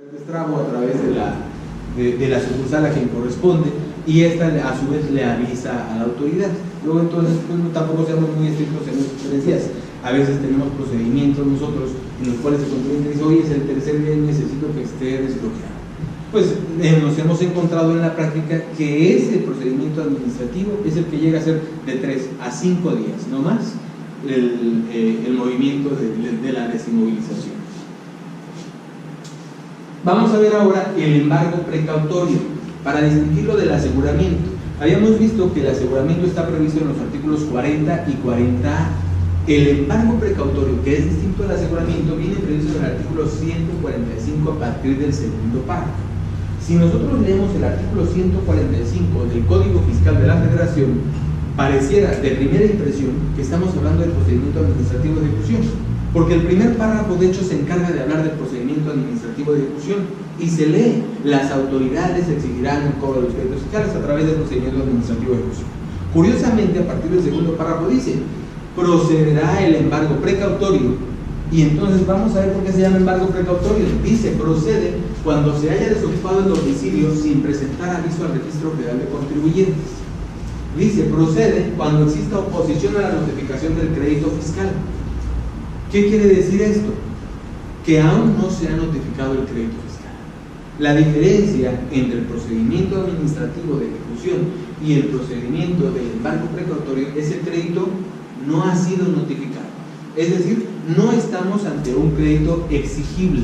destrabo a través de la sucursal a quien corresponde, y esta a su vez le avisa a la autoridad. Luego entonces pues, tampoco seamos muy estrictos en las diferencias. A veces tenemos procedimientos nosotros en los cuales el contribuyente dice: oye, es el tercer día y necesito que esté desbloqueado. Pues nos hemos encontrado en la práctica que ese procedimiento administrativo es el que llega a ser de 3 a 5 días, no más, el movimiento de la desinmovilización. Vamos a ver ahora el embargo precautorio, para distinguirlo del aseguramiento. Habíamos visto que el aseguramiento está previsto en los artículos 40 y 40A. El embargo precautorio, que es distinto al aseguramiento, viene previsto en el artículo 145 a partir del segundo párrafo. Si nosotros leemos el artículo 145 del Código Fiscal de la Federación, pareciera de primera impresión que estamos hablando del procedimiento administrativo de ejecución, porque el primer párrafo de hecho se encarga de hablar del procedimiento administrativo de ejecución y se lee: las autoridades exigirán el cobro de los créditos fiscales a través del procedimiento administrativo de ejecución. Curiosamente, a partir del segundo párrafo dice: procederá el embargo precautorio. Y entonces vamos a ver por qué se llama embargo precautorio. Dice: procede cuando se haya desocupado el domicilio sin presentar aviso al Registro Federal de Contribuyentes. Dice: procede cuando exista oposición a la notificación del crédito fiscal. ¿Qué quiere decir esto? Que aún no se ha notificado el crédito fiscal. La diferencia entre el procedimiento administrativo de ejecución y el procedimiento del embargo precautorio es el crédito no ha sido notificado. Es decir, no estamos ante un crédito exigible.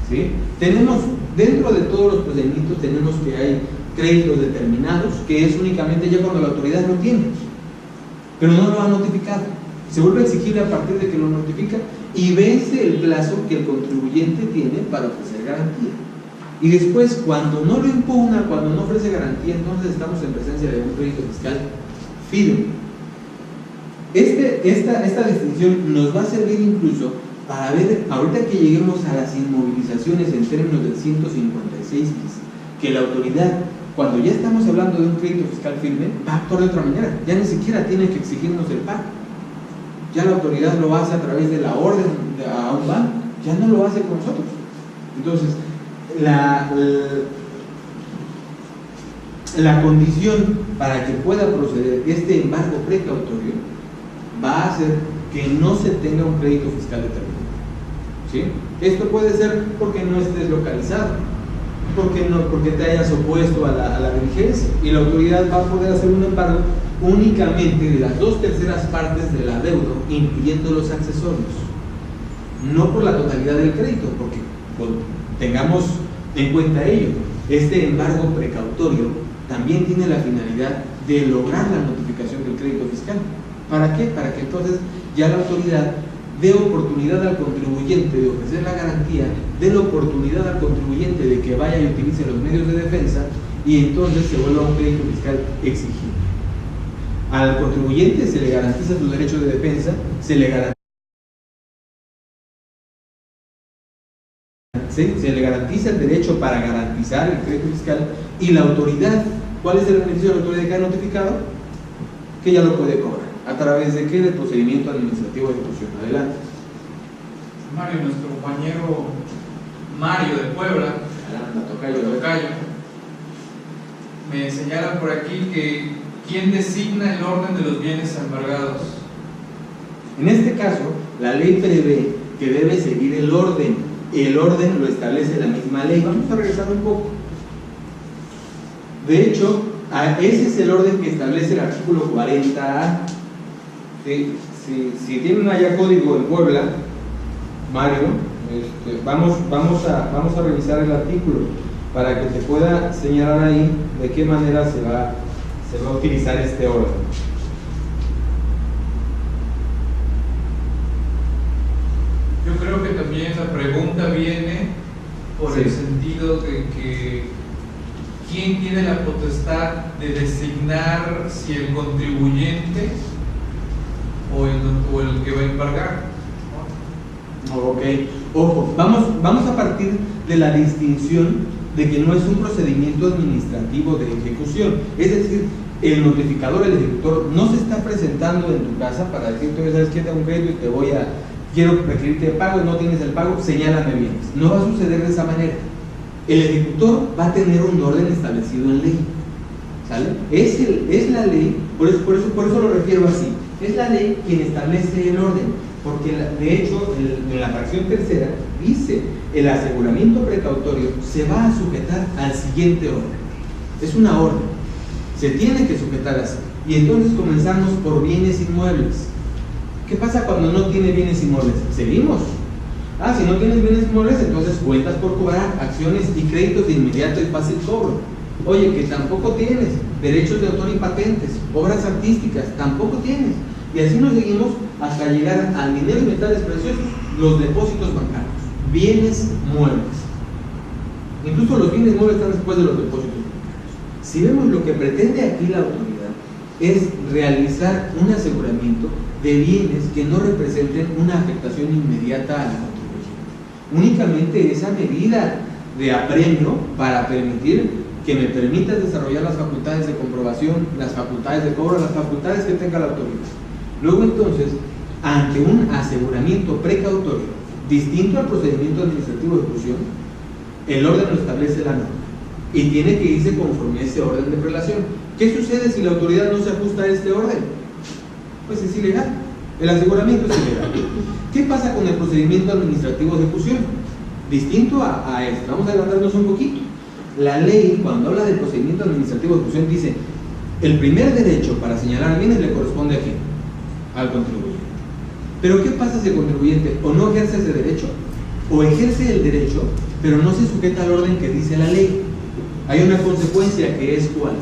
¿Sí? Tenemos, dentro de todos los procedimientos, tenemos que hay créditos determinados, que es únicamente ya cuando la autoridad lo tiene, pero no lo ha notificado. Se vuelve exigible a partir de que lo notifica y vence el plazo que el contribuyente tiene para ofrecer garantía. Y después, cuando no lo impugna, cuando no ofrece garantía, entonces estamos en presencia de un crédito fiscal firme. Esta distinción nos va a servir incluso para ver, ahorita que lleguemos a las inmovilizaciones en términos del 156 bis, que la autoridad, cuando ya estamos hablando de un crédito fiscal firme, va a actuar de otra manera. Ya ni siquiera tiene que exigirnos el pago. Ya la autoridad lo hace a través de la orden a un banco, ya no lo hace con nosotros. Entonces, la condición para que pueda proceder este embargo precautorio va a hacer que no se tenga un crédito fiscal determinado. ¿Sí? Esto puede ser porque no estés localizado, porque te hayas opuesto a la diligencia, y la autoridad va a poder hacer un embargo únicamente de las 2/3 partes del adeudo, incluyendo los accesorios, no por la totalidad del crédito, porque tengamos en cuenta ello. Este embargo precautorio también tiene la finalidad de lograr la notificación del crédito fiscal. ¿Para qué? Para que entonces ya la autoridad dé oportunidad al contribuyente de ofrecer la garantía, dé la oportunidad al contribuyente de que vaya y utilice los medios de defensa, y entonces se vuelva un crédito fiscal exigible. Al contribuyente se le garantiza su derecho de defensa, se le garantiza el derecho para garantizar el crédito fiscal, y la autoridad, ¿cuál es el beneficio de la autoridad que ha notificado? Que ya lo puede cobrar. ¿A través de qué? Del procedimiento administrativo de ejecución. Adelante. Mario, nuestro compañero Mario de Puebla, tocayo, me señala por aquí que ¿quién designa el orden de los bienes embargados? En este caso, la ley prevé que debe seguir el orden. El orden lo establece la misma ley. Vamos a regresar un poco. De hecho, ese es el orden que establece el artículo 40A. Si tienen allá código en Puebla, Mario, vamos a revisar el artículo para que te pueda señalar ahí de qué manera se va a utilizar este orden. Yo creo que también la pregunta viene por el sentido de que ¿quién tiene la potestad de designar si el contribuyente o el que va a embargar? Ok, ojo, vamos a partir de la distinción de que no es un procedimiento administrativo de ejecución. Es decir, el notificador, el ejecutor, no se está presentando en tu casa para decirte: oye, ¿sabes qué? Tengo un crédito y te voy a quiero requerirte de pago, no tienes el pago, señálame bienes. No va a suceder de esa manera. El ejecutor va a tener un orden establecido en ley, ¿sale? Es la ley, por eso lo refiero así, es la ley quien establece el orden, porque de hecho en la fracción tercera dice, el aseguramiento precautorio se va a sujetar al siguiente orden. Es una orden, se tiene que sujetar así. Y entonces comenzamos por bienes inmuebles. ¿Qué pasa cuando no tiene bienes inmuebles? Seguimos. Si no tienes bienes inmuebles, entonces cuentas por cobrar, acciones y créditos de inmediato y fácil cobro. Oye, que tampoco tienes derechos de autor y patentes, obras artísticas, tampoco tienes. Y así nos seguimos hasta llegar al dinero y metales preciosos, los depósitos bancarios, bienes muebles. Incluso los bienes muebles están después de los depósitos bancarios. Si vemos lo que pretende aquí la autoridad es realizar un aseguramiento de bienes que no representen una afectación inmediata a la contribuyente. Únicamente esa medida de apremio para permitir que me permitas desarrollar las facultades de comprobación, las facultades de cobro, las facultades que tenga la autoridad. Luego entonces, ante un aseguramiento precautorio distinto al procedimiento administrativo de ejecución, el orden lo establece la norma y tiene que irse conforme a ese orden de prelación. ¿Qué sucede si la autoridad no se ajusta a este orden? Pues es ilegal. El aseguramiento es ilegal. ¿Qué pasa con el procedimiento administrativo de ejecución? Distinto a esto. Vamos a adelantarnos un poquito. La ley, cuando habla del procedimiento administrativo de ejecución, dice: el primer derecho para señalar bienes le corresponde a quién? Al contribuyente. Pero ¿qué pasa si el contribuyente o no ejerce ese derecho, o ejerce el derecho, pero no se sujeta al orden que dice la ley? Hay una consecuencia, que es ¿cuál?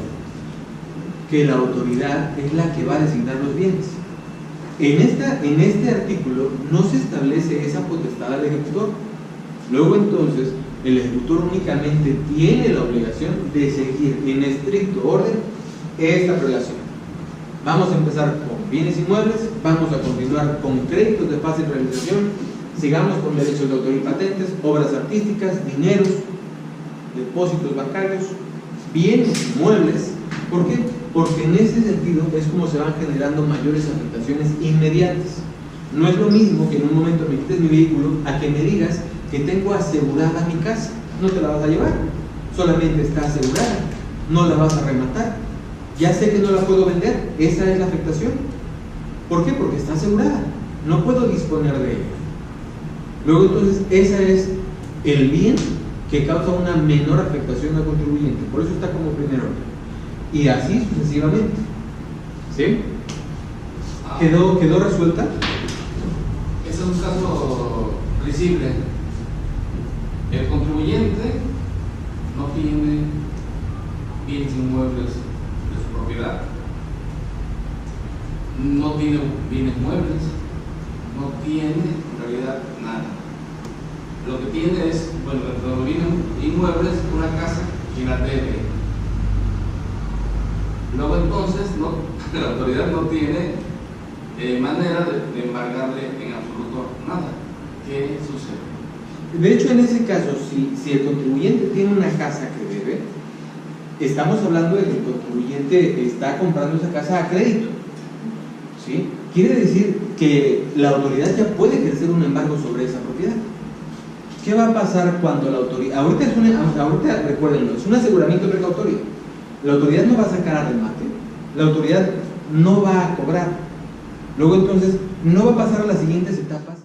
Que la autoridad es la que va a designar los bienes. En este artículo no se establece esa potestad al ejecutor. Luego entonces el ejecutor únicamente tiene la obligación de seguir en estricto orden esta relación. Vamos a empezar con bienes inmuebles, vamos a continuar con créditos de fácil realización, sigamos con derechos de autor y patentes, obras artísticas, dineros, depósitos bancarios, bienes inmuebles. ¿Por qué? Porque en ese sentido es como se van generando mayores afectaciones inmediatas. No es lo mismo que en un momento me quites mi vehículo a que me digas que tengo asegurada mi casa. No te la vas a llevar, solamente está asegurada, no la vas a rematar. Ya sé que no la puedo vender, esa es la afectación. ¿Por qué? Porque está asegurada, no puedo disponer de ella. Luego entonces ese es el bien que causa una menor afectación al contribuyente, por eso está como primer orden. Y así sucesivamente. ¿Sí? ¿Quedó resuelta? Ese es un caso risible. El contribuyente no tiene bienes inmuebles de su propiedad, no tiene bienes muebles, no tiene en realidad nada. Lo que tiene es, bueno, dentro de los bienes inmuebles, una casa que la debe. Luego entonces la autoridad no tiene manera de embargarle en absoluto nada. ¿Qué sucede? De hecho, en ese caso, si el contribuyente tiene una casa que debe, estamos hablando de que el contribuyente está comprando esa casa a crédito, ¿sí? Quiere decir que la autoridad ya puede ejercer un embargo sobre esa propiedad. ¿Qué va a pasar cuando la autoridad... Ahorita recuérdenlo, es un aseguramiento precautorio. La autoridad no va a sacar a remate, la autoridad no va a cobrar. Luego entonces no va a pasar a las siguientes etapas.